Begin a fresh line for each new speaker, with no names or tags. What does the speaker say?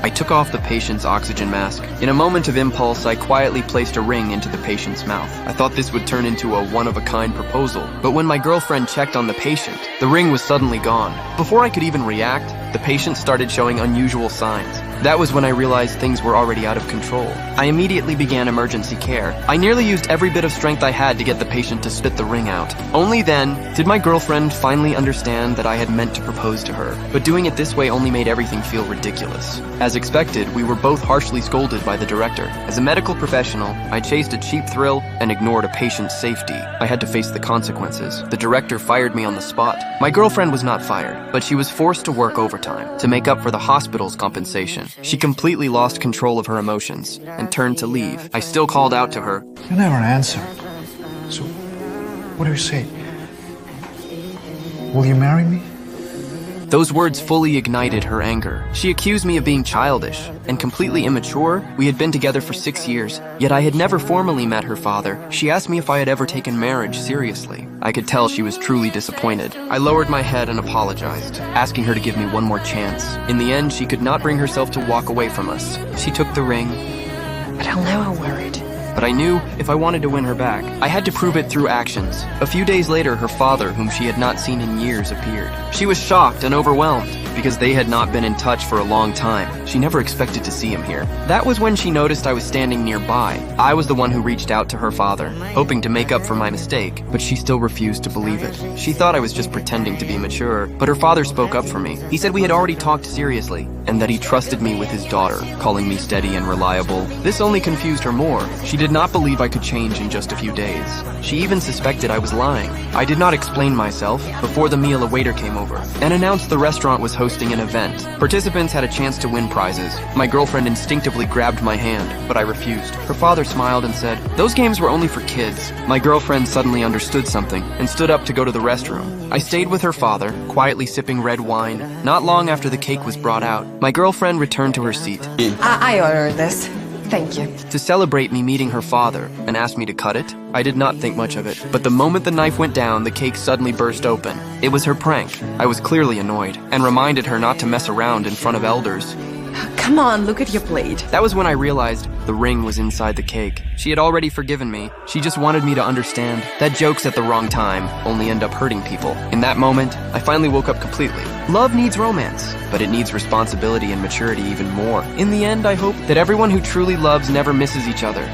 I took off the patient's oxygen mask. In a moment of impulse, I quietly placed a ring into the patient's mouth. I thought this would turn into a one-of-a-kind proposal, but when my girlfriend checked on the patient, the ring was suddenly gone. Before I could even react, the patient started showing unusual signs. That was when I realized things were already out of control. I immediately began emergency care. I nearly used every bit of strength I had to get the patient to spit the ring out. Only then did my girlfriend finally understand that I had meant to propose to her. But doing it this way only made everything feel ridiculous. As expected, we were both harshly scolded by the director. As a medical professional, I chased a cheap thrill and ignored a patient's safety. I had to face the consequences. The director fired me on the spot. My girlfriend was not fired, but she was forced to work overtime to make up for the hospital's compensation. She completely lost control of her emotions and turned to leave. I still called out to her.
You never answered. So, what do you say? Will you marry me?
Those words fully ignited her anger. She accused me of being childish and completely immature. We had been together for 6 years, yet I had never formally met her father. She asked me if I had ever taken marriage seriously. I could tell she was truly disappointed. I lowered my head and apologized, asking her to give me one more chance. In the end, she could not bring herself to walk away from us. She took the ring,
But I'll never wear it.
but I knew if I wanted to win her back, I had to prove it through actions. A few days later, her father, whom she had not seen in years, appeared. She was shocked and overwhelmed because they had not been in touch for a long time. She never expected to see him here. That was when she noticed I was standing nearby. I was the one who reached out to her father, hoping to make up for my mistake, but she still refused to believe it. She thought I was just pretending to be mature, but her father spoke up for me. He said we had already talked seriously, and that he trusted me with his daughter, calling me steady and reliable. This only confused her more. She did not believe I could change in just a few days. She even suspected I was lying. I did not explain myself. Before the meal, a waiter came over and announced the restaurant was hosting an event. Participants had a chance to win prizes. My girlfriend instinctively grabbed my hand, but I refused. Her father smiled and said, "Those games were only for kids." My girlfriend suddenly understood something and stood up to go to the restroom. I stayed with her father, quietly sipping red wine. Not long after the cake was brought out, my girlfriend returned to her seat.
I ordered this. Thank you.
To celebrate me meeting her father and asked me to cut it, I did not think much of it. But the moment the knife went down, the cake suddenly burst open. It was her prank. I was clearly annoyed and reminded her not to mess around in front of elders.
Come on, look at your plate.
That was when I realized the ring was inside the cake. She had already forgiven me. She just wanted me to understand that jokes at the wrong time only end up hurting people. In that moment, I finally woke up completely. Love needs romance, but it needs responsibility and maturity even more. In the end, I hope that everyone who truly loves never misses each other.